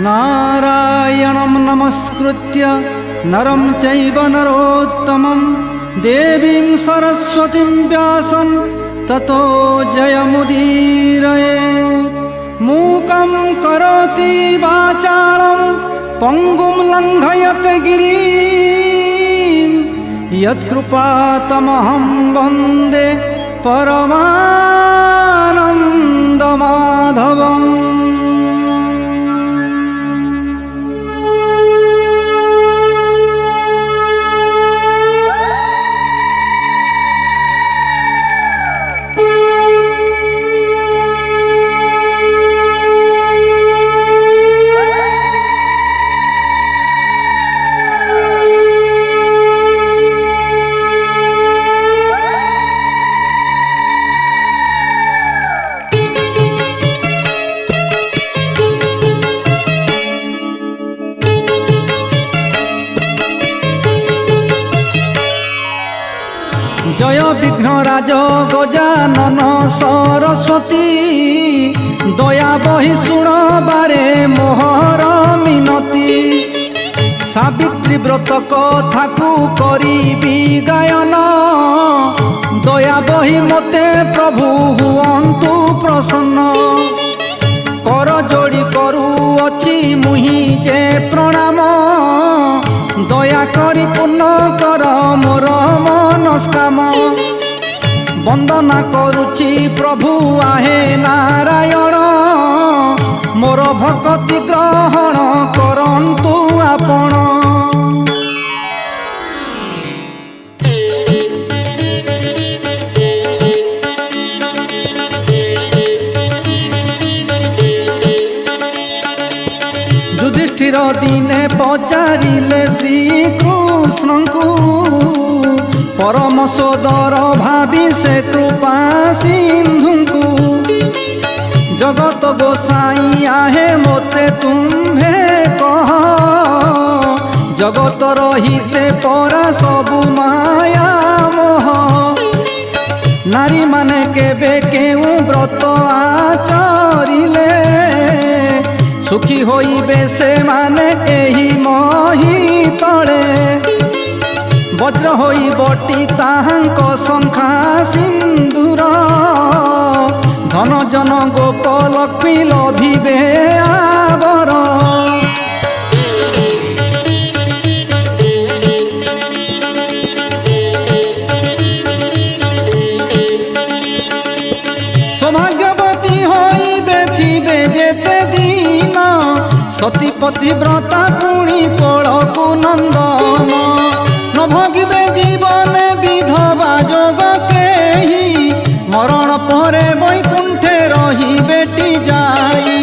नारायणं नमस्कृत्य नरं चैव नरोत्तमं देवीं सरस्वतीं व्यासं ततो जयमुदीरयेत्। मूकं करोति वाचालं पङ्गुं लङ्घयते गिरिं यत्कृपातमहं वन्दे परमानन्दमाधवम्। जय विघ्नराज गजानन सरस्वती दया बहि शुण बारे मोहर मिनती। सावित्री व्रत कथा को करी गायन दया बहि मते प्रभु हुअन्तु प्रसन्न। कर जोड़ी करुअछि मुहि जे प्रणाम दया करी पूर्ण कर मोर मनस्काम। वंदना करुछि प्रभु आहे नारायण मोर भक्ति ग्रहण करन्तु आपण। युधिष्ठिर दिने पचारिले श्रीकृष्ण को परम सोदर भावी से कृपा सिंधु को। जगत गोसाई आहे मोते तुम्भे कह जगत रहिते परा सबु माया मोह। नारी माने केबे केउ व्रत आचरिले सुखी होइबे से माने एही मही तले। वज्र होई बटी ताहांक शंखा सिंदूर धन जन गोप लक्ष्मी लभिबे आवर। सौभाग्यवती होइबे थिबे जेते दिन सतीपति व्रता पुणी कोलकु नंदन। न भोगिबे जीवन विधवा जोग केही मरण परे वैकुंठे रही बेटी जाई।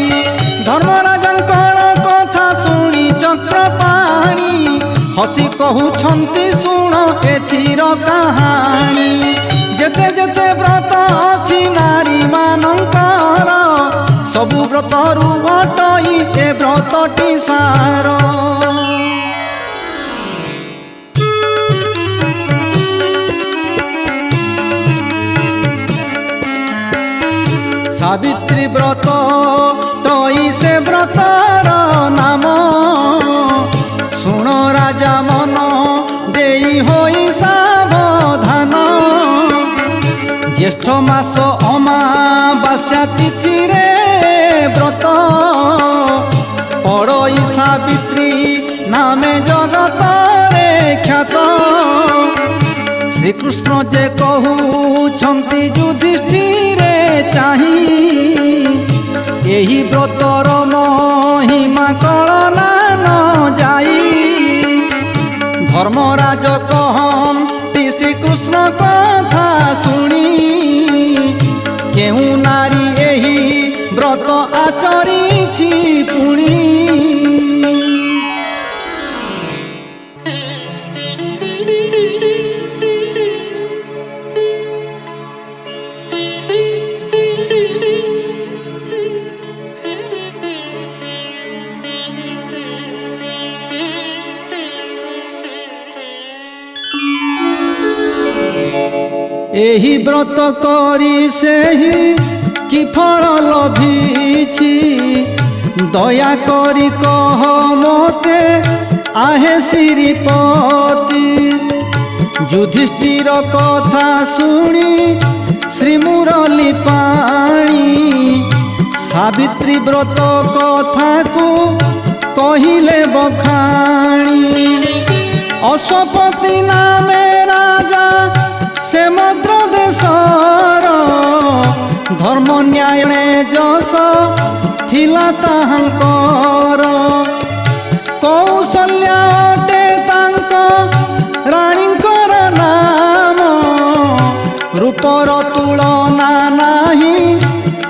धर्मराजंकर कथा शुणी चक्रपाणी हसी कहउछंती शुण एथिर कहानी। जेते जेते व्रत अछि नारी मानंकर सबु व्रतरु अटई ए व्रतटी सार। सावित्री व्रत टई से व्रतर नाम शुण राजा मन देई होई सावधान। ज्येष्ठ मास अमावास्या तिथि रे व्रत पड़ई सावित्री नामे जगत रे ख्यात। श्रीकृष्ण जे कहउछंती युधिष्ठिर चाही एही व्रतर महिमा कळना न जाई। धर्मराज कहन्ति श्रीकृष्ण कथा शुणी केहू नारी एही व्रत आचरिछि पुणी। एही व्रत करी सेही कि फल लभिछि दया करी कह मते आहे श्रीपति युधिष्ठिर कथा शुणी श्री मुरली पाणी सावित्री व्रत कथा को कहिले बखाणी अश्वपति नामे राजा से मद्र देशर धर्म न्याय जस थिला ताहांकर कौशल्या अटे तांक राणींकर नाम रूपर तुलना नाही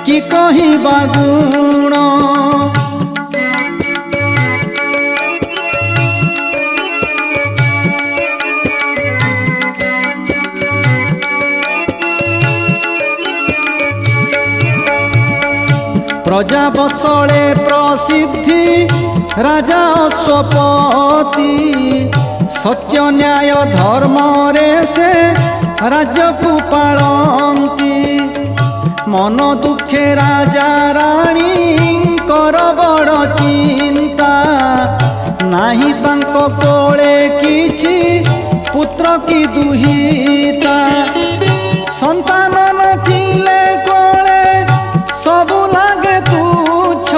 कि कहिबा गुण प्रजा बसले प्रसिद्धि राजा अश्वपति सत्य न्याय धर्म रे से राज्य को पालंती मन दुखे राजा रानी कर बड़ चिंता नाही तांको कोले किछि पुत्र की दुहिता संतान नथिले कोले सबु लागे तुच्छ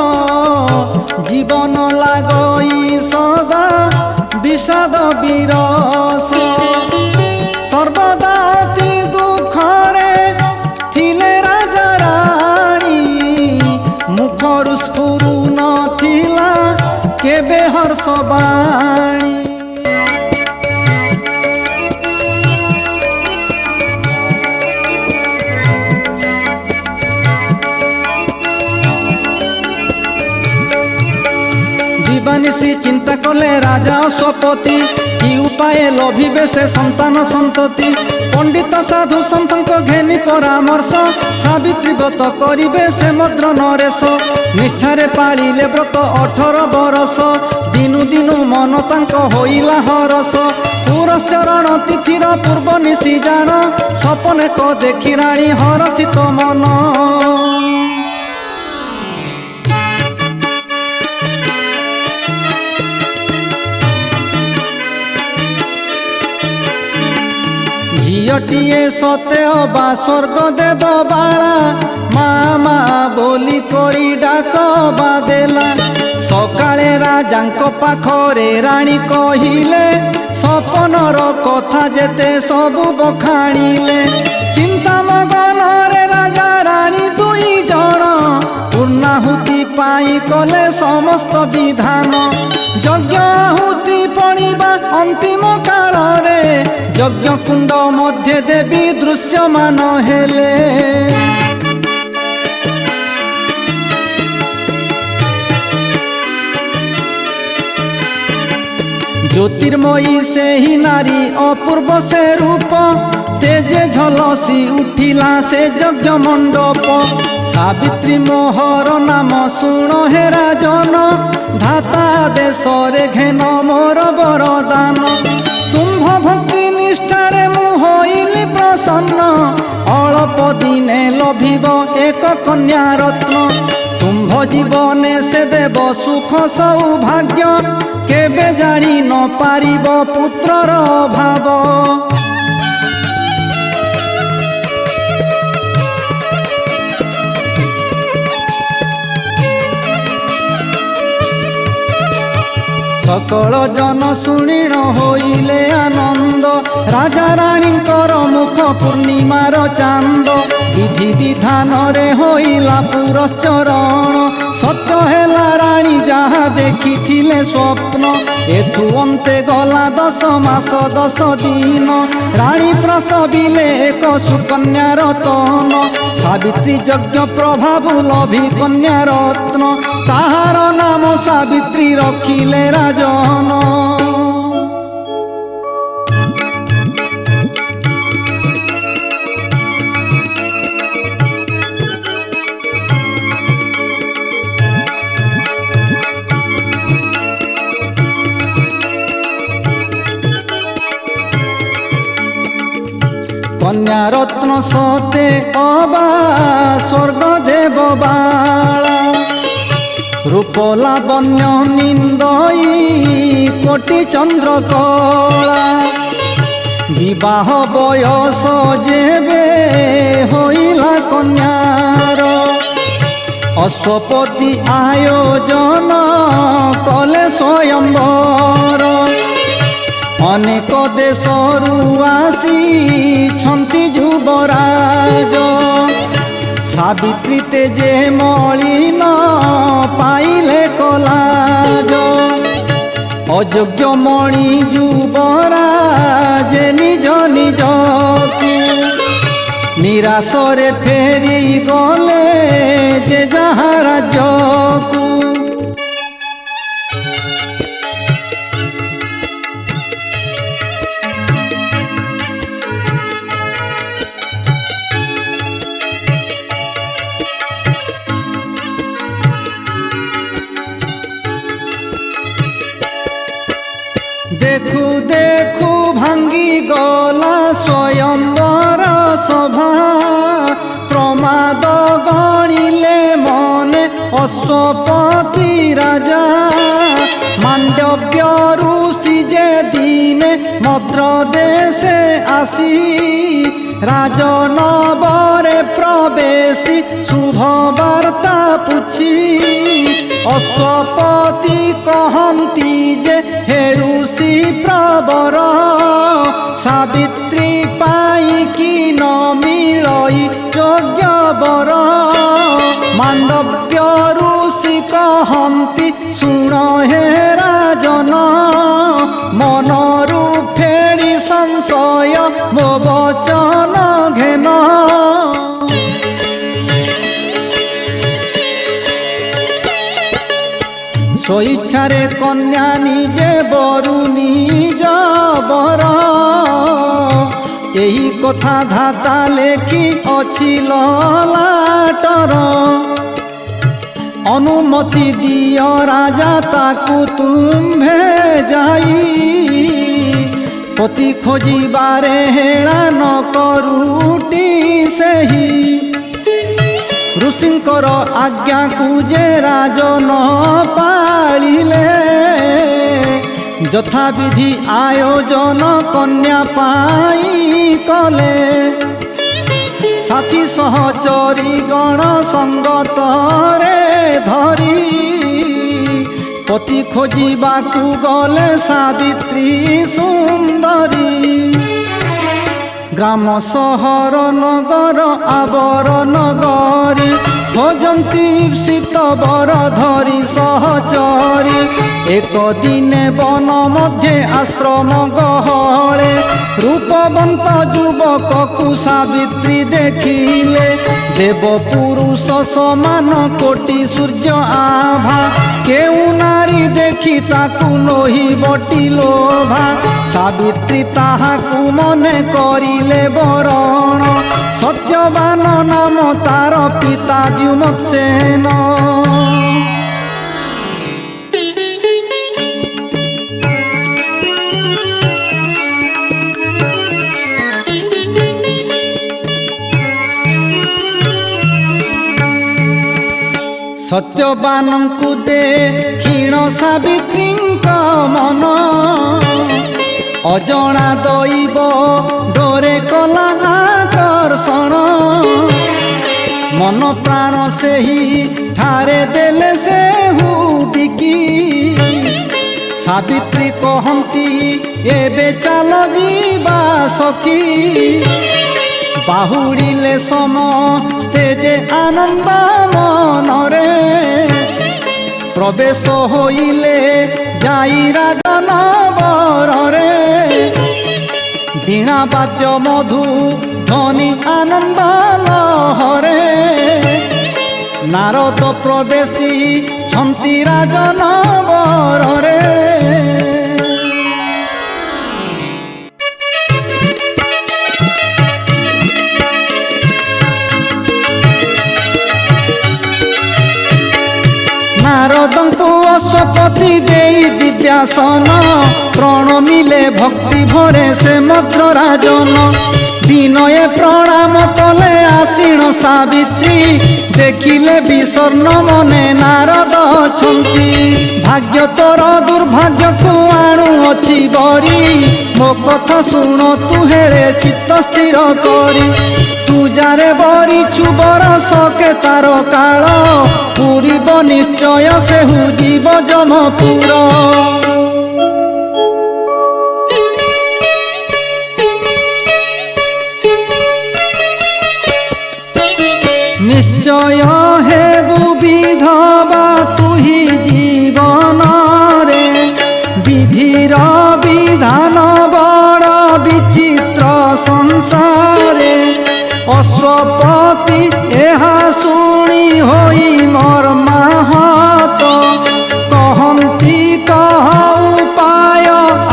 जीवन लागई सदा विषाद विरस सर्वदा अति दुखरे थिले राजा राणी मुखरु स्फुरु नथिला केबे हर्ष बाणी निशी चिंता कले राजा अश्वपति कि उपाय लभिबे से संतान संतति पंडित साधु संतक घेनी परामर्श सावित्री व्रत करिबे से मद्र नरेश निष्ठारे पालिले व्रत 18 बरस दिनु दिनु मन तांक होइला हरस पुरश्चरण तिथिर पूर्व निशी जान सपने को देखि राणी हरसित मन झीटीए सते अबा स्वर्ग देव बाला मामा बोली करी डाक बादेला सकाळे राजांक पाखरे राणी कहिले सपनर कथा जेते सबु बखाणिले चिंता मगन रे राजा राणी दुई जण पूर्णाहुति पाई कले समस्त विधान यज्ञ आहुति पड़िबा अंतिम काल रे यज्ञ कुंड मध्य देवी दृश्यमान हेले ज्योतिर्मयी से ही नारी अपूर्व से रूप तेजे झलसी उठिला से यज्ञ मंडप सावित्री मोहर नाम शुण हे राजन धाता देश रे घेन मोर वरदान तुम्भ भक्ति निष्ठारे मु होइली प्रसन्न अल्प दिने लभिब एक कन्या रत्न तुम्भ जीवने से देव सुख सौभाग्य केबे जानी न पारिब पुत्रर अभाव सकल जन शुणीण होइले आनंद राजा राणींकर मुख पूर्णिमार चांद विधि विधान रे होइला पुरश्चरण सत्य हेला राणी जहा देखिथिले स्वप्न एथु अंते गला 10 मास 10 दिन राणी प्रसविले एक सुकन्या रतन सावित्री यज्ञ प्रभाव लभी कन्या रत्न ताहार नाम सावित्री रखिले राजन कन्या रत्न सते अबा स्वर्ग देव बाला रूप लावण्य निंदई कोटि चंद्र कला विवाह बयस जेबे होइला कन्यार अश्वपति आयोजन कले स्वयंवर अनेक देशरू आसी युवराज सावित्री तेजे मलिन पाइले कलाज अयोग्य मणि युवराज निज निज निराशरे फेरी गले जे जहाँ राज्यकू देखु देखु भांगी गला स्वयंवर सभा प्रमाद गणिले मने अश्वपति राजा मांडव्य ऋषि जे दिने मद्र देशे आसी राजनबरे प्रवेशी शुभ वार्ता पुछि अश्वपति कहती जे हे ऋषि प्रवर सावित्री पाई कि न मिलई योग्य वर मांडव्य ऋषि कहती सुन हे राजन मनरु फेरी संशय मो वचन घेन स्वेच्छारे कन्या निजे बरु निज बर यही कथा धाता लेखी अछि ललाटर अनुमति दियो राजा ताकू तुम्भे जाई पति खोजिबारे हेळा न करूटी सेही ऋषिंकर आज्ञा कुजे राजन पालिले यथा विधि आयोजन कन्या पाई कले साथी सहचरी गण संगत रे धरी पति खोजिबाकू गले सावित्री सुंदरी ग्राम सहर नगर आवर नगरी भजंती ईप्सित बर धरी सहचरी एक दिने वन मध्ये आश्रम गहले रूपवंत युवक को सावित्री देखिले देव पुरुष समान कोटि सूर्य आभा केउ नारी देखी ताकू लोही बटी लोभा सावित्री ताहाकू मने करिले बरण सत्यवान नाम तार पिता द्युमत्सेन सत्यवानंकु देखिण सावित्री मन अजणा दैव डोरे कला आकर्षण मन प्राण से ही ठारे देले से बिकी सावित्री कहती एबे चल जीवा सखी बाहुड़िले समस्ते जे आनंद मनरे प्रवेश होइले जाई राजन बररे वीणा वाद्य मधु ध्वनि आनंद लहरे नारद प्रवेशी छंती राजन बररे नारदंको अश्वपति देई दिव्यासन प्रण मिले भक्ति भरे से मद्र राजन विनये प्रणाम कले आसीण सावित्री देखिले विषर्ण मने नारद छंती भाग्य तोर दुर्भाग्य को आणु अछि बरी मो कथा शुण तु हेले चित्त स्थिर करी तू जारे बरी चुबर सके तार काल पूरीब निश्चय से हुजीब जमपुर निश्चय हेबु विधवा तुही जीवन रे विधिर विधान बड़ विचित्र संसारे अश्वपति एहा शुणी होई मर्माहत कहंती कह उपाय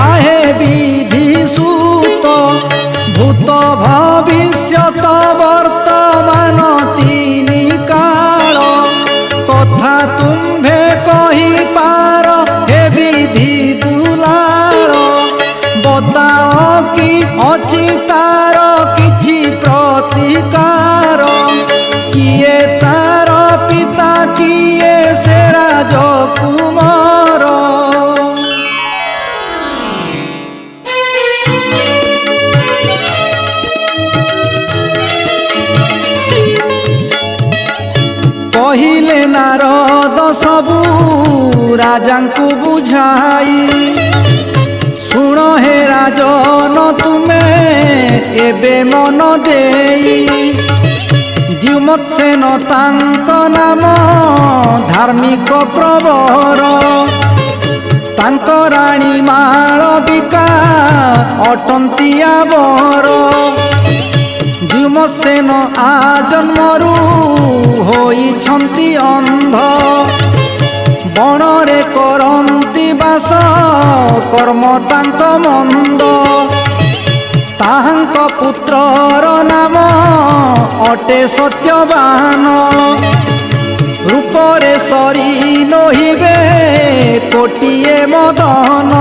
आहे विधि सूत भूत भविष्यत वर्तमान तीनी काल कथा तुम्भे कही पार हे विधि दुलाल बताओ कि अछि तार किछि प्रतिकार किए तार पिता किए से राजकुमार कहिले नारद सबू राजांकु बुझाई शुण हे राजन तुमे एबे मन देई द्युमत्सेन तांक नाम धार्मिक प्रवर तांक राणी मालविका अटंतिया बर द्युमत्सेन आजन्मरू होइछन्ति अंध बणरे करन्ति बास कर्म तांक मंद ताहांक पुत्रर नाम अटे सत्यवान रूपरे सरी नहिबे कोटिए मदन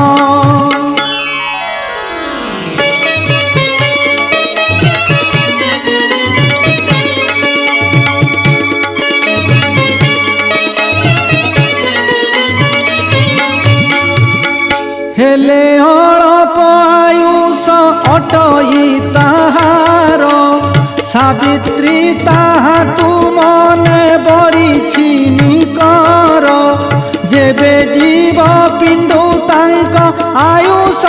हेले अल्प आयुष अटई ताहार सावित्री ताहाकु मने बरिछि निकर जेबे जीव पिंडु तांक आयुष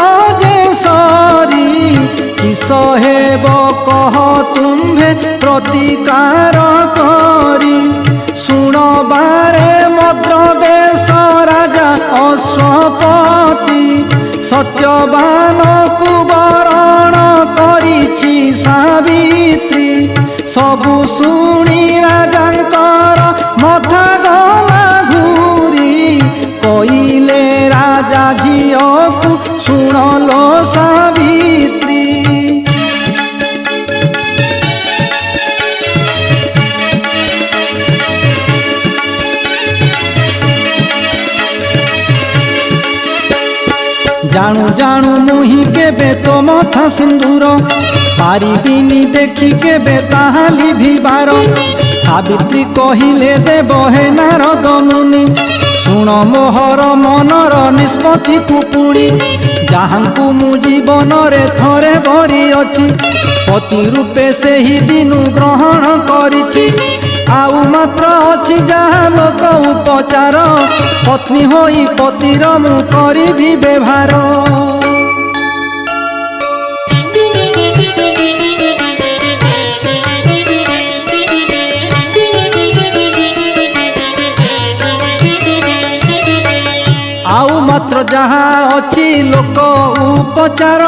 जे सरी किस हेब कह तुम्भे प्रतिकार करी शुण बारे मद्र देश राजा अश्वपति सत्यवान कुबरण करिछि सावित्री सबु शुणी राजांकर मथा गला घूरी कइले राजा झियकु शुणलो सावित्री जाणु जाणु मुही केबे तो मथा सिंदूर पारिबिनी देखी केबे ताहाली भीबार सावित्री कहिले देव हे नारद मुनि शुण मोहर मनर निष्पत्ति कुपुणी जहाँकु मु जीवन रे थरे भरी अछि पति रूपे से ही दिनु ग्रहण करिछि आउ मात्र अछि जहाँ लोक उपचार पत्नी होई पतिर मु करिबि व्यवहार आउ मात्र जहाँ अछि लोक उपचार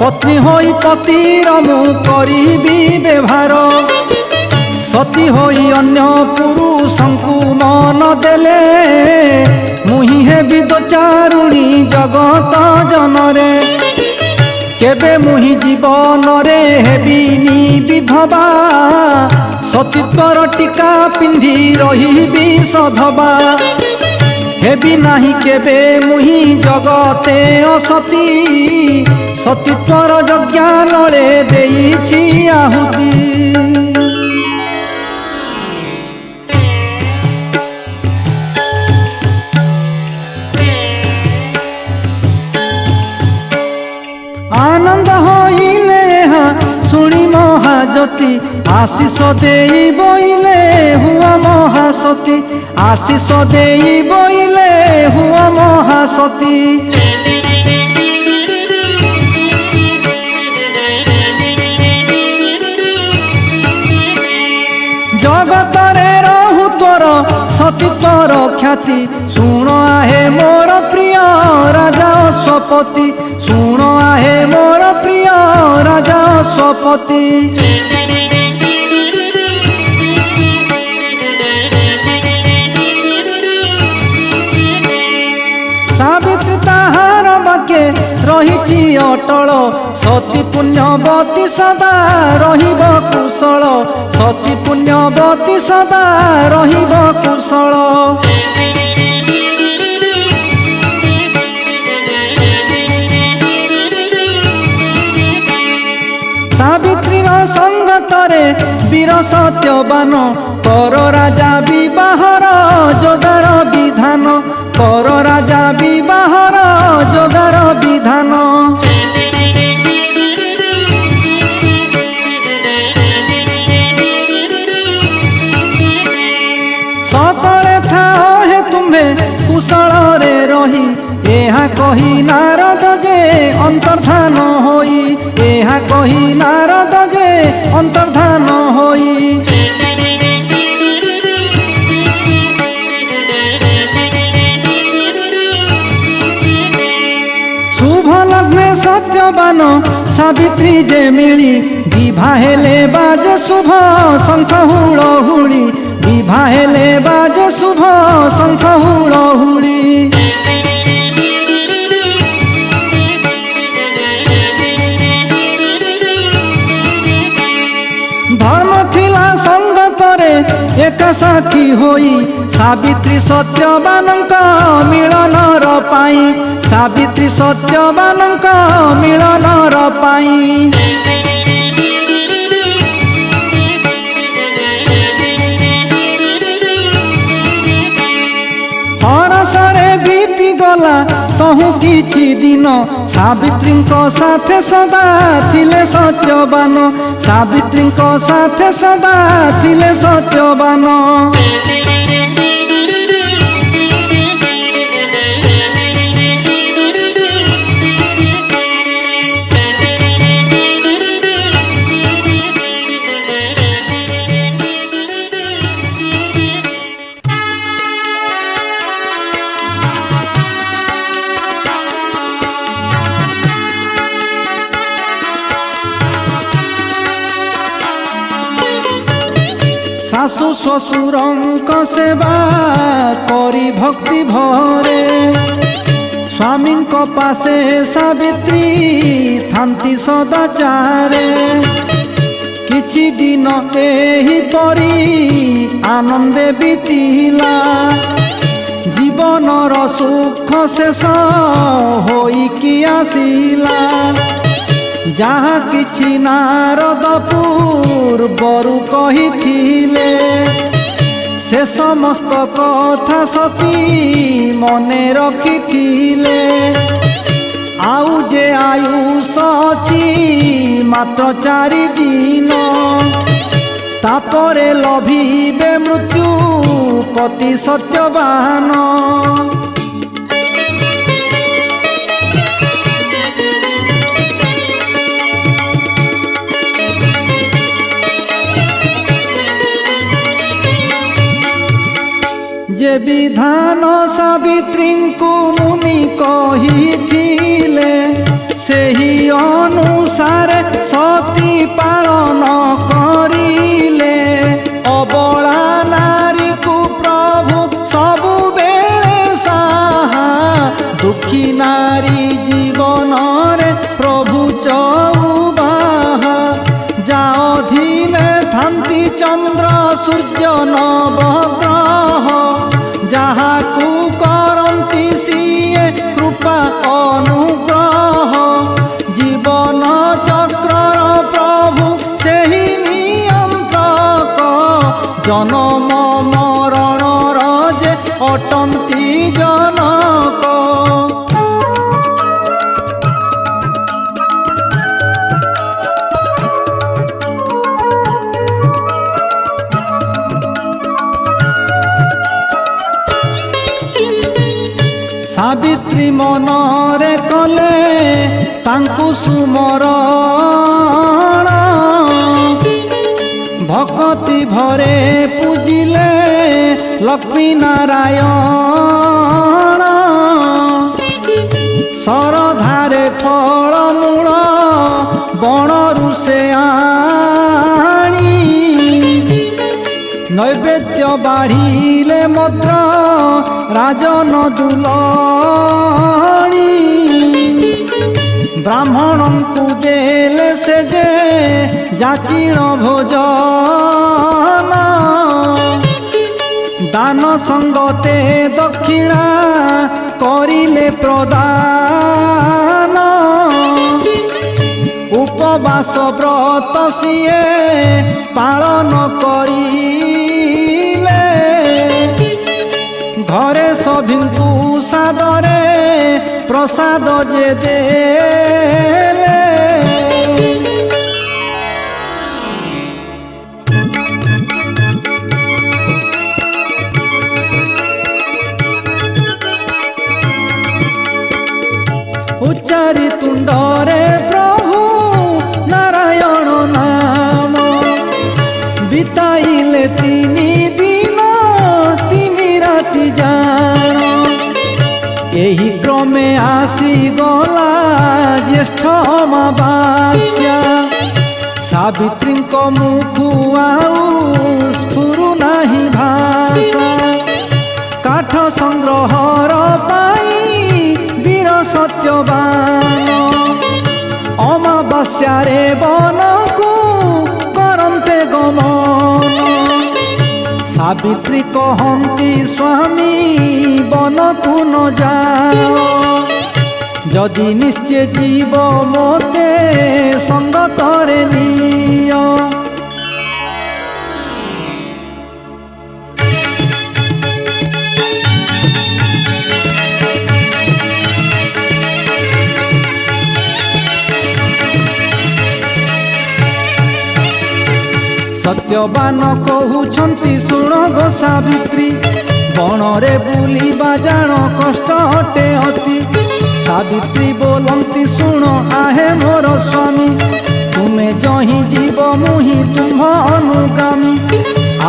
पत्नी होई पतिर मु करिबि व्यवहार सती होई अन्य पुरुषंकु मन देले मुहि हेबि दोचारुणी जगत जनरे केबे मुहि जीवन रे हेबिनी विधवा सतीत्वर टीका पिंधि रहिबि सधवा हेबी नाही केबे मुही जगते असती सतीत्वर यज्ञ लड़े देइछि आहुति। आनंद होइले शुणी महाज्योति आशीष देई बोइले हुआ महासती आशीष देई बोइले हुआ महासती। जगतरे रहु तोर सतीत्वर ख्याति शुण आहे मोर प्रिय राजा स्वपति शुण आहे मोर प्रिय राजा स्वपति। सावित्री ताहार बाके रहिछि अटल सती पुण्यवती सदा रहिब कुशल सती पुण्यवती सदा रहिब कुशल। सावित्री संगतरे वीर सत्यवान कर राजा विवाहर जोगाड़ विधान कर राजा विवाहर जोगाड़ विधान। सकले थाओ हे तुम्हे कुशल रे रही एहा कही नारद जे अंतर्धान होई एहा कही नारद जे अंतर्धान होई। शुभ लग्ने सत्यवान सावित्री जे मिली विवाहेले बाजे शुभ शंख हुड़हुड़ी विवाहेले बाजे शुभ शंख हुड़हुड़ी। धर्म थिला संगतरे एक साखी होई सावित्री सत्यवानक मिलनर पाई सावित्री सत्यवानक मिलनर पाई। हरसरे बीती गला तहु किछि दिन सावित्री साथे सदा थिले सत्यवान सावित्री साथे सदा थिले सत्यवान। शाशु शशुरंक सेवा करी भक्ति भरे स्वामी पासे सावित्री थांती सदाचारे। किछि दिन एही परी आनंदे बीतिला जीवनर सुख शेष होइकी आसिला। जहाँ किछि नारद पूर्वरु कहिथिले से समस्त कथा सती मने रखिथिले। आउ जे आयुष अछि मात्र 4 दिन तापरे लभिबे मृत्यु पति सत्यवान। जे विधान सावित्री को मुनि कहिथिले सेही अनुसार सती पालन करिले। अबला नारी को प्रभु सबु बेले साहा दुखी नारी जीवन रे प्रभु चौबाहा। जा अधीने थांती चंद्र सूर्य नवग्रह जहाँ को कर ଚକ୍ରର ପ୍ରଭୁ ସେହି ନିୟନ୍ତ୍ରକ ଜନମ ମରଣର ଯେ ଅଟନ୍ତି ଜନକ। ସାବିତ୍ରୀ ମନରେ କଲେ ତାଙ୍କୁ ସୁମରଣ ଭକତି ଭରେ ପୂଜିଲେ ଲକ୍ଷ୍ମୀ ନାରାୟଣ ଶରଧାରେ ଫଳମୂଳ ବଣରୁ ସେ ଆଣି ନୈବେଦ୍ୟ ବାଢ଼ିଲେ ମଧ୍ୟ ରାଜନ ଦୁଲଣି ବ୍ରାହ୍ମଣଙ୍କୁ ଦେଲେ ସେ ଯେ ଯାଚିଣ ଭୋଜନ ଦାନ ସଙ୍ଗତେ ଦକ୍ଷିଣା କରିଲେ ପ୍ରଦାନ ଉପବାସ ବ୍ରତ ସିଏ ପାଳନ କରିଲେ ଘରେ ସଭିଙ୍କୁ ସାଦରେ ପ୍ରସାଦ ଯେ ଦେଲେ ଉଚ୍ଚାରି ତୁଣ୍ଡରେ ପ୍ରଭୁ ନାରାୟଣ ନାମ ବିତାଇଲେ 3 ଦିନ 3 ରାତି ଜାଣ ଏହି କ୍ରମେ ଆସିଗଲା ଜ୍ୟେଷ୍ଠ ଅମାବାସ୍ୟା ସାବିତ୍ରୀଙ୍କ ମୁଖୁ ଆଉ ସ୍ଫୁରୁ ନାହିଁ ଭାଷା କାଠ ସଂଗ୍ରହର ପାଇଁ ବୀର ସତ୍ୟବାନ ଅମାବାସ୍ୟାରେ ବନକୁ କରନ୍ତେ ଗମନ ସାବିତ୍ରୀ କହନ୍ତି ସ୍ୱାମୀ ବନକୁ ନ ଯାଅ ଯଦି ନିଶ୍ଚୟ ଯିବ ମୋତେ ସଙ୍ଗତରେ ନିଅ। ସତ୍ୟବାନ କହୁଛନ୍ତି ଶୁଣ ଗୋ ସାବିତ୍ରୀ ବଣରେ ବୁଲିବା ଜାଣ କଷ୍ଟ ଅଟେ ଅତି ସାବିତ୍ରୀ ବୋଲନ୍ତି ଶୁଣ ଆହେ ମୋର ସ୍ୱାମୀ ତୁମେ ଯହିଁ ଯିବ ମୁହିଁ ତୁମ୍ଭ ଅନୁଗାମୀ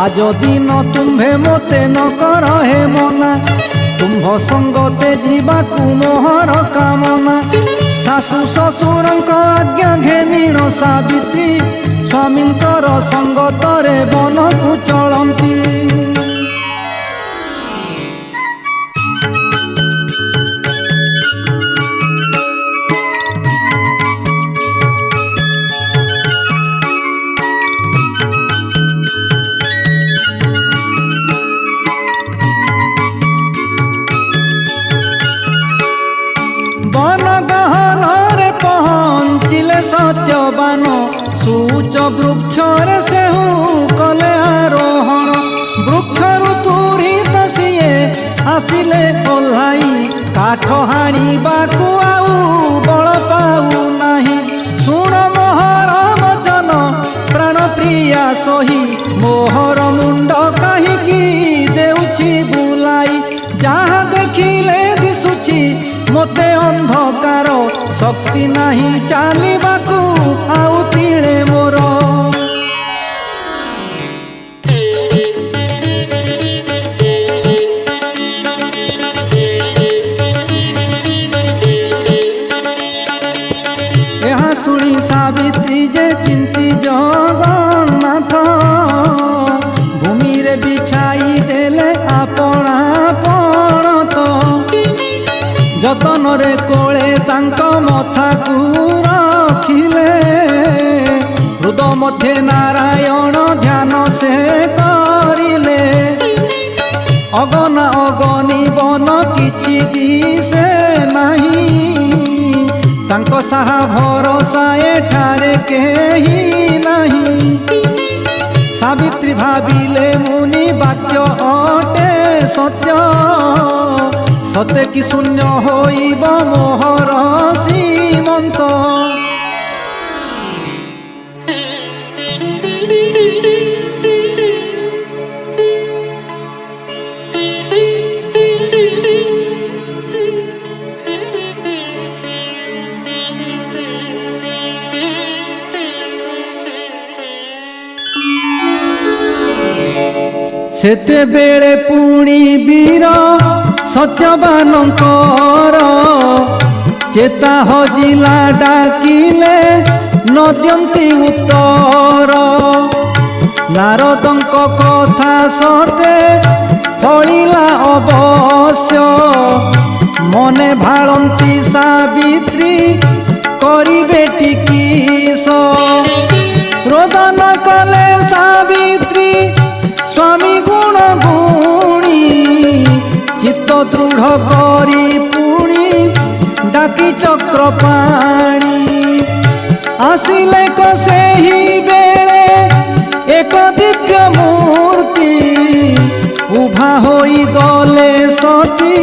ଆଜ ଦିନ ତୁମ୍ଭେ ମୋତେ ନ କର ହେ ମନା ତୁମ୍ଭ ସଙ୍ଗତେ ଯିବାକୁ ମୋହର କାମନା ଶାଶୁ ଶ୍ୱଶୁରଙ୍କ ଆଜ୍ଞା ଘେନିଣ ସାବିତ୍ରୀ ସ୍ୱାମୀଙ୍କର ସଙ୍ଗତରେ ବନକୁ ଚଳନ୍ତି। ବନ ଗହନରେ ପହଞ୍ଚିଲେ ସତ୍ୟବାନ ସୂଚ ବୃକ୍ଷରେ ସେହୁ କଲେ ଆରୋହଣ ବୃକ୍ଷରୁ ତୁରିତ ସିଏ ଆସିଲେ ଓହ୍ଲାଇ କାଠ ହାଣିବାକୁ ଆଉ ବଳ ପାଉ ନାହିଁ ଶୁଣ ମୋହର ବଚନ ପ୍ରାଣ ପ୍ରିୟା ସହି ମୋହର ମୁଣ୍ଡ କାହିଁକି ଦେଉଛି ବୁଲାଇ ଯାହା ଦେଖିଲେ ଦିଶୁଛି ମୋତେ ଅନ୍ଧକାର ଶକ୍ତି ନାହିଁ ଚାଲିବାକୁ ଆଉ ତିଳେ ମୋର ଏହା ଶୁଣି ସାବିତ୍ରୀ ଯେ ଚିନ୍ତି ଜଗନ୍ନାଥ ଭୂମିରେ ବିଛାଇ ଦେଲେ ଆପଣା ପଣତ ଯତନରେ କୋଳେ ତାଙ୍କ ମଥାକୁ ରଖିଲେ ହୃଦ ମଧ୍ୟରେ ନାରାୟଣ ଧ୍ୟାନ ସେ କରିଲେ ଅଗନା ଅଗନି ବନ କିଛି ଦିଶେ ନାହିଁ ତାଙ୍କ ସାହା ଭରସା ଏଠାରେ କେହି ନାହିଁ। ସାବିତ୍ରୀ ଭାବିଲେ ମୁନି ବାକ୍ୟ ଅଟେ ସତ୍ୟ, ସତେ କି ଶୂନ୍ୟ ହୋଇବ ମୋହର ସୀମନ୍ତ। ସେତେବେଳେ ପୁଣି ବୀର ସତ୍ୟବାନଙ୍କର ଚେତା ହଜିଲା ଡାକିଲେ ନଦିଅନ୍ତି ଉତ୍ତର। ନାରଦଙ୍କ କଥା ସତେ ଫଳିଲା ଅବଶ୍ୟ, ମନେ ଭାଳନ୍ତି ସାବିତ୍ରୀ କରିବେ ଟିକିସ। ରୋଦନ କଲେ ସାବିତ୍ରୀ ସ୍ୱାମୀ ଗୁଣ ଗୁଣୀ, ଚିତ୍ତ ଦୃଢ଼ କରି ପୁଣି ଡାକି ଚକ୍ରପାଣି। ଆସିଲେ କ ସେହି ବେଳେ ଏକ ଦିବ୍ୟ ମୂର୍ତ୍ତି, ଉଭା ହୋଇ ଗଲେ ସତୀ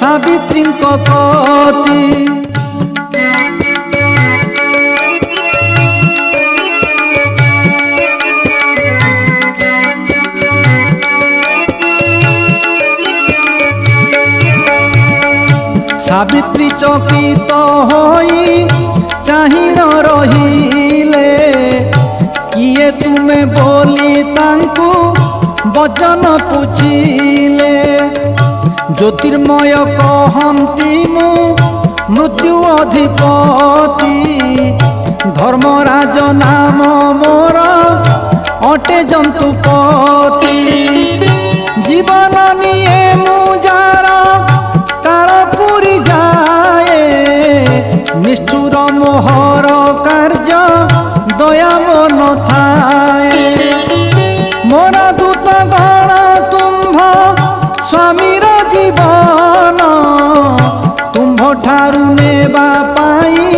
ସାବିତ୍ରୀଙ୍କ କତି। ସାବିତ୍ରୀ ଚକିତ ହୋଇ ଚାହିଁ ନ ରହିଲେ, କିଏ ତୁମେ ବୋଲି ତାଙ୍କୁ ବଚନ ପୁଛିଲେ। ଜ୍ୟୋତିର୍ମୟ କହନ୍ତି ମୁଁ ମୃତ୍ୟୁ ଅଧିପତି, ଧର୍ମରାଜ ନାମ ମୋର ଅଟେ ଜନ୍ତୁପତି। ଜୀବନ ନିଏ ମୁଁ ଯାର କାଳ ପୁରି ଯାଏ, ନିଷ୍ଠୁର ମୋହର କାର୍ଯ୍ୟ ଦୟା ମନ ଥାଏ। ମୋର ଦୂତ ଗଣ ତୁମ୍ଭ ସ୍ୱାମୀର ଜୀବନ, ତୁମ୍ଭ ଠାରୁ ନେବା ପାଇଁ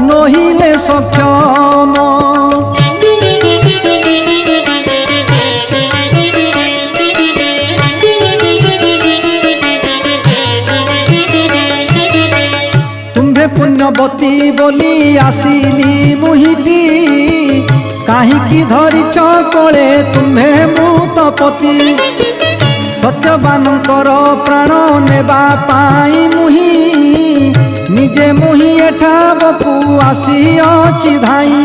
ନହିଲେ ସକ୍ଷମ। ପୁଣ୍ୟବତୀ ବୋଲି ଆସିଲି ମୁହିଟି, କାହିଁକି ଧରିଛ କୋଳେ ତୁମ୍ଭେ ମୃତପତି। ସତ୍ୟବାନଙ୍କର ପ୍ରାଣ ନେବା ପାଇଁ ମୁହିଁ, ନିଜେ ମୁହିଁ ଏଠାବକୁ ଆସିଅଛି ଧାଇଁ।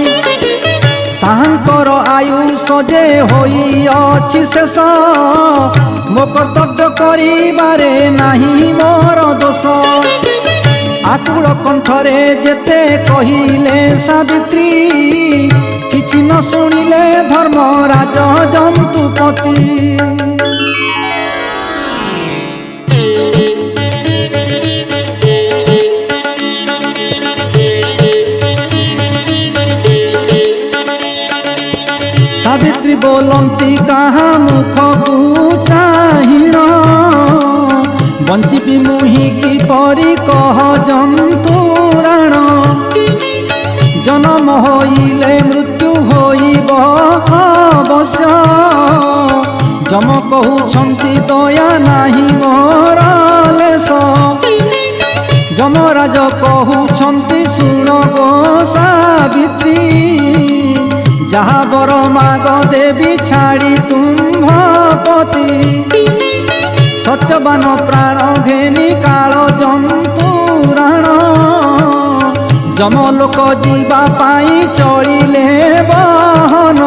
ତାହାଙ୍କର ଆୟୁଷ ଯେ ହୋଇଅଛି ଶେଷ, ମୋ କର୍ତ୍ତବ୍ୟ କରିବାରେ ନାହିଁ ମୋର ଦୋଷ। ଆକୁଳ କଣ୍ଠରେ ଯେତେ କହିଲେ ସାବିତ୍ରୀ, କିଛି ନ ଶୁଣିଲେ ଧର୍ମରାଜ ଜନ୍ତୁପତି। ସାବିତ୍ରୀ ବୋଲନ୍ତି କାହା ମୁଖକୁ ଚାହିଁଣ, ବଞ୍ଚିବି ମୁହିଁ କିପରି କହ ଜନ୍ତୁରାଣ। ଜନମ ହୋଇଲେ ମୃତ୍ୟୁ ହୋଇବ ଅବଶ୍ୟ, ଯମ କହୁଛନ୍ତି ଦୟା ନାହିଁ ମୋର ଲେଶ। ଯମରାଜ କହୁଛନ୍ତି ଶୁଣ ଗୋ ସାବିତ୍ରୀ, ଯାହା ବର ମାଗ ଦେବି ଛାଡ଼ି ତୁମ୍ଭ ପତି। ସତ୍ୟବାନ ପ୍ରାଣ ଘେନି କାଳ ଜନ୍ତୁରାଣ, ଯମଲୋକ ଯିବା ପାଇଁ ଚଳିଲେ ବହନ।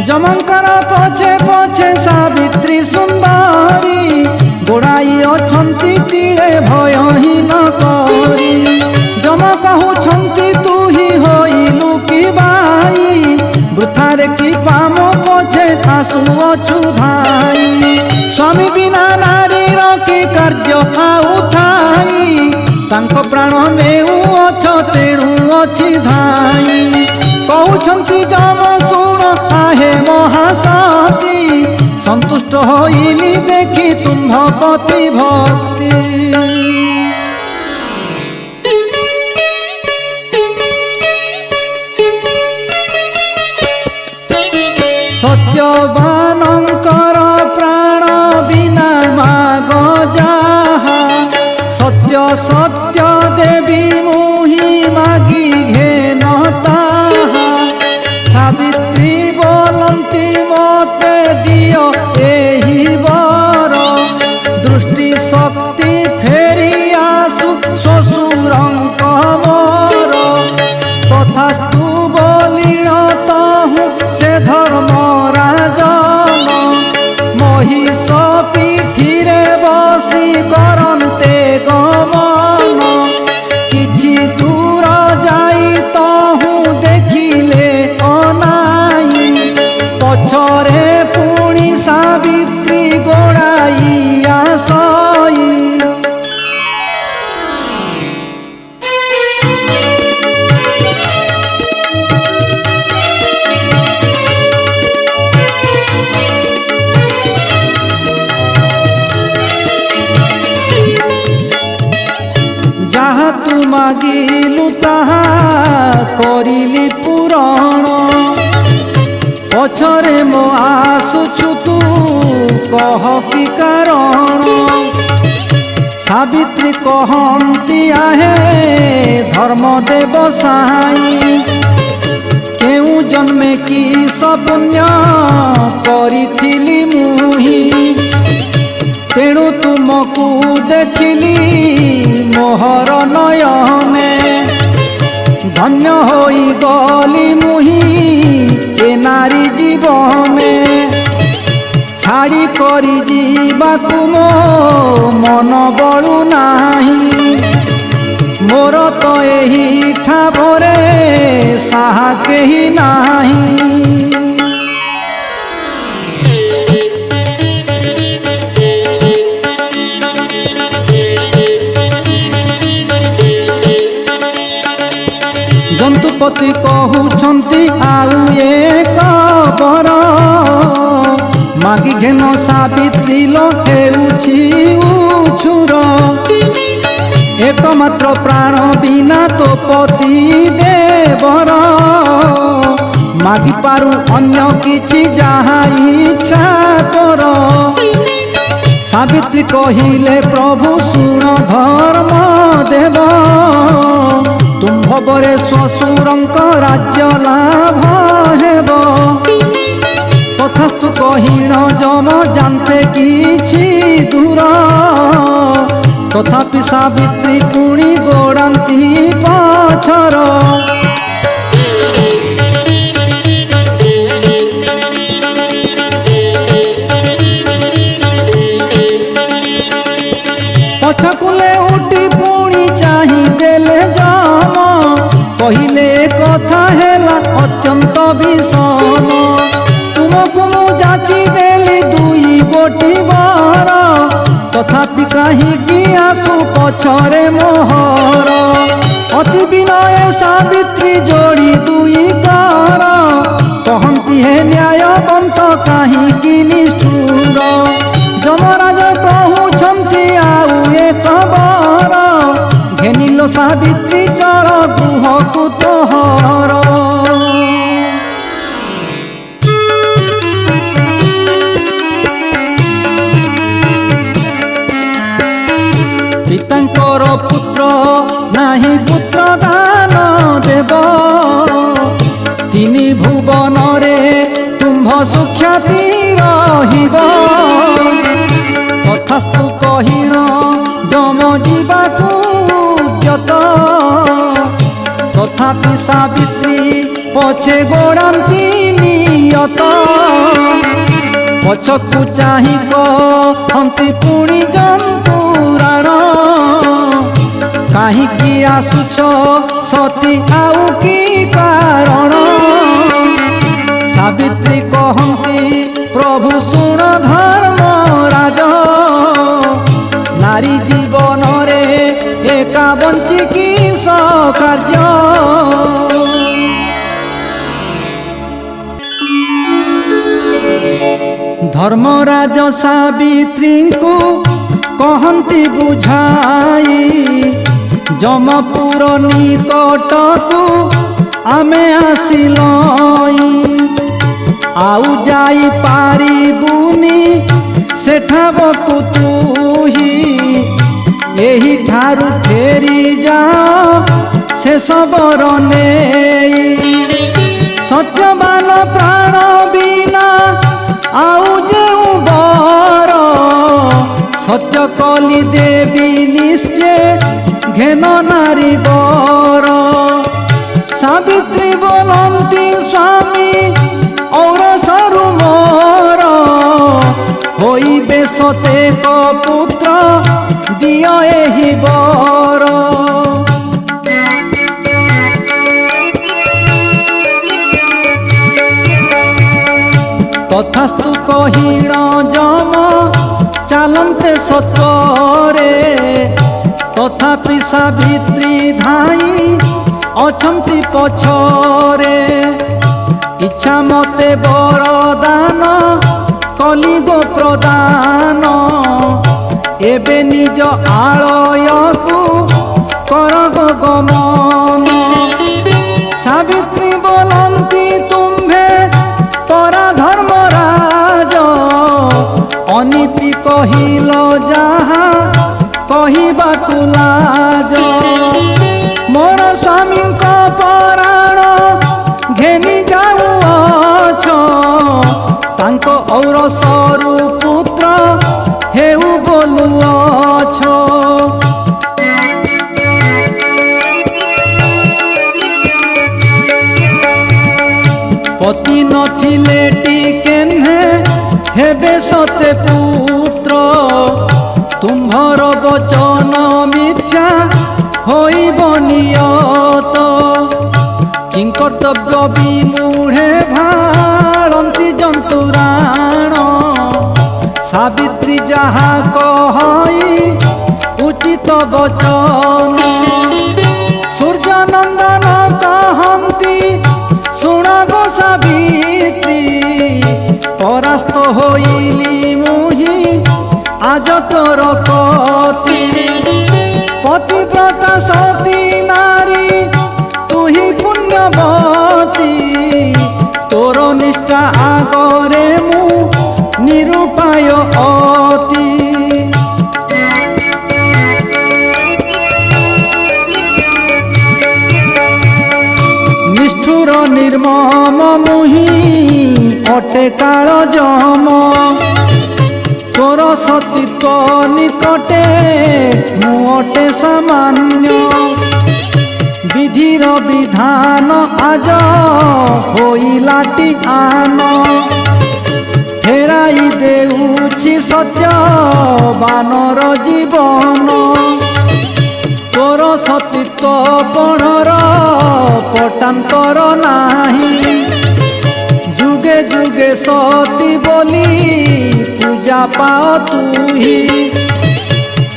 ଯମଙ୍କର ପଛେ ପଛେ ସାବିତ୍ରୀ ସୁନ୍ଦରୀ, ଗୋଡ଼ାଇ ଅଛନ୍ତି ତିଳେ ଭୟହୀନ କରି। ଯମ କହୁଛନ୍ତି ତୁ ହିଁ ହୋଇଲୁ କି ବାଇ, ବୃଥାରେ କି ପାମ ପଛେ ଆସୁଅଛୁ ଧାଇ। ସ୍ୱାମୀ ବିନା ନାରୀର କି କାର୍ଯ୍ୟ ଆଉ ଥାଇ, ତାଙ୍କ ପ୍ରାଣ ନେଉଅଛ ତେଣୁ ଅଛି ଧାଇ। କହୁଛନ୍ତି ଯମ ଶୁଣ ଆହେ हे महासती संतुष्ट होइली देखी तुम्भ पति भक्ति। सत्यवानंकर प्राण बिना माग जाहा सत्य सत्य देवी मुहि मागी घेन ताहा सावित्री बोलंती मते दियो एही बर दृष्टि शक्ति फेरी आसु ससुरंक मोर तथास्तु बलिण ताहु से धर्म राजन महिष पीठिरे बसी करन्ते गमन किछि दूर जाई ताहु देखिले अनाई पछरे पुणी सावित्री गोड़ाई आसई। जहाँ तू मागिलु ताहा करिली पूरण पछरे मो आसुछु तू कह कि कारण सावित्री कहंती आहे धर्म देव साई केउ जन्मे की सपुण्य करिथिली मुही तेणु तुमको देखिली मोहर नयने धन्य होई गली मुही ए नारी जीवने छाड़ी करी जीवाकु मो मन बळु नाही मोर तो एही ठावरे साहा केही नाही। जंतुपति कहउछंती आउ एक बर मागी घेन सावित्री लो हेउछि उछुर एकमात्र प्राण बिना तो पति देवर मागी पारु अन्य किछि जहा इच्छा तोर सावित्री कहिले प्रभु सुन धर्म देव तुम्भरे श्वशुरंक राज्य लाभ हेब तथास्तु कहिण जम जानते किछि दूर तथापि सावित्री पुणी गोड़ांती पछर पछकुले उठी पुणी चाही देले जम कहिले कथा हेला अत्यंत भीषण तुमको मु जाची देली दुई गोटी बर तथापि काहीकि आसु पछरे मोहर अति विनय सावित्री जोड़ी दुई कर कहंती हे न्यायवंत काहीकि निष्ठुर जमराज कहउछंती आउ एक बर घेनिलो सावित्री चल गुहकु तोहर। पितांकर पुत्र नाही पुत्र दान देव तिनि भुवन रे तुम्भ सुख्याति रहिब तथास्तु कहिण जम जीवाकु उद्यत तथापि सावित्री पछे गोड़ांती नियत पछकु चाही कहंती पुणी जंतुराण काहीकि आसुछ सती आउ की कारण सावित्री कहंती प्रभु सुन धर्म राज नारी जीवन रे एका बंची की कार्य। धर्मराज सावित्री को कहती बुझाई जमपुर निकट को आमे आसिलई आउ जाई पारिबुनी सेठाबकु तुही एही ठारू फेरी जाओ से सबର ନେଇ सत्यवान प्राण बिना आउ जेउ बर सत्य कली देवी निश्चय घेन नारी बर सावित्री बोलती स्वामी और सरु मोर होइबे सतेक पुत्र दियो एही बर तथास्तु कहिण जम चालन्ते सत्वरे तथापि सावित्री धाई अछंती पछरे इच्छा मते वरदान कली गो प्रदान एबे निज आलयकु कर गो गमन सावित्री बोलती तुम्भे परा धर्मराज अनीति कहिल जहा कहबाकु लाज मोर स्वामी पराण घेनी जाऊछ तांको और सरु पुत्र हेउ बोलुअछ पति नथिले टिकेन्हे हेबे सते पुत्र तुम्भर वचन मिथ्या होइब नियत किंकर्तव्य विमूढ़े भालंती जंतुराण सावित्री जहा कहई उचित वचन सूर्यनंदन कहंती शुण गो सावित्री परास्त होइली मुहि आज तोर कति पतिव्रता सती नारी तुही पुण्यवती तोर निष्ठा आगरे मु निरूपाय अति निष्ठुर निर्मम मुहि अटे काल जम तोर सतीत्व निकटे मु अटे सामान्य विधिर विधान आज होइलाटी आन फेराई देउछि सत्य बानर जीवन तोर सतीत्व पणर पटांतर नाही जुगे जुगे सती बोली पूजा पाओ तुही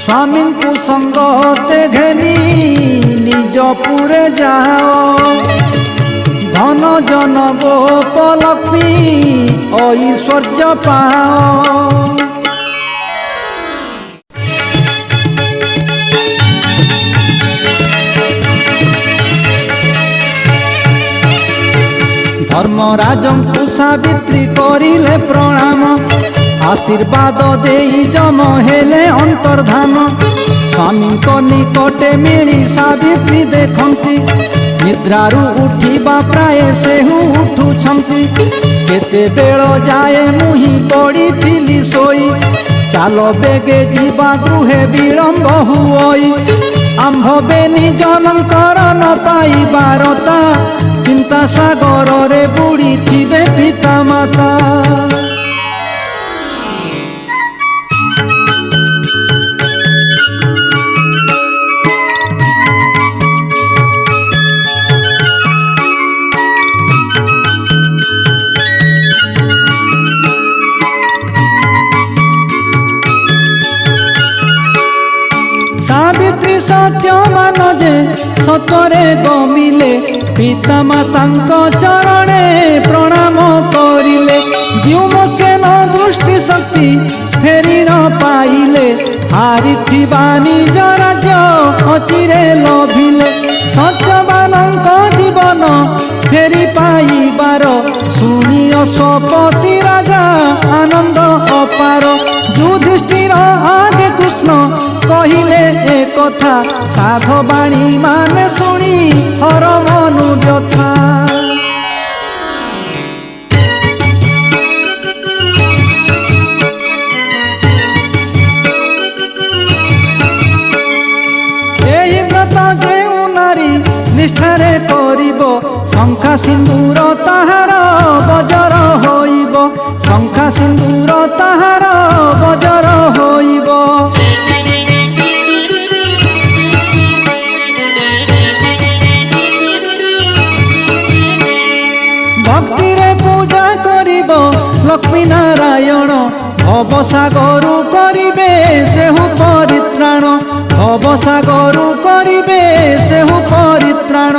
स्वामी को संगते घेनी निज पुरे जाओ धन जन गोपलक्ष्मी ऐश्वर्य पाओ धर्मराजंकु सावित्री करिले प्रणाम आशीर्वाद देई जम हेले अंतर्धान स्वामी निकटे मिली सावित्री देखंती निद्रारु उठिबा प्राय सेहु उठुछंती केते बेळ जाए मुहि पड़िथिली सोई चालो बेगे जीवा गृहे विलंब हुई आंभ बेनी जनकर न पाई बारता चिंता सागर रे बुड़ी थिबे पिता माता सावित्री सत्य मान जे सतरे गमिले पिता माता चरणे प्रणाम करिले व्योमसेन दृष्टि शक्ति फेरी न पाइले हारी निज राज्य अचिरे लभिले सत्यवानक जीवन फेरी पाइबार शुणी अश्वपति राजा आनंद अपार युधिष्ठिर आगे कृष्ण कहिले ए कथा साधवाणी माने शुणी हर मनु व्यथा। निष्ठारे करिब शंखा सिंदूर ताहार बजर होइब शंखा सिंदूर ताहार बजर होइब। भक्ति रे पूजा करिब लक्ष्मी नारायण भवसागरु करिबे सेहु परित्राण भवसागरु करिबे सेहु परित्राण।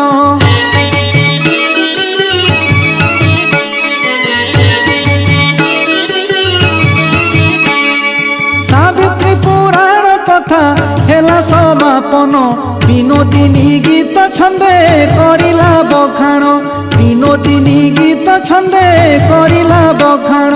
सावित्री पुराण कथा हेला समापन विनोदिनी गीत छंदे करिला बखाण विनोदिनी गीत छंदे करिला बखाण।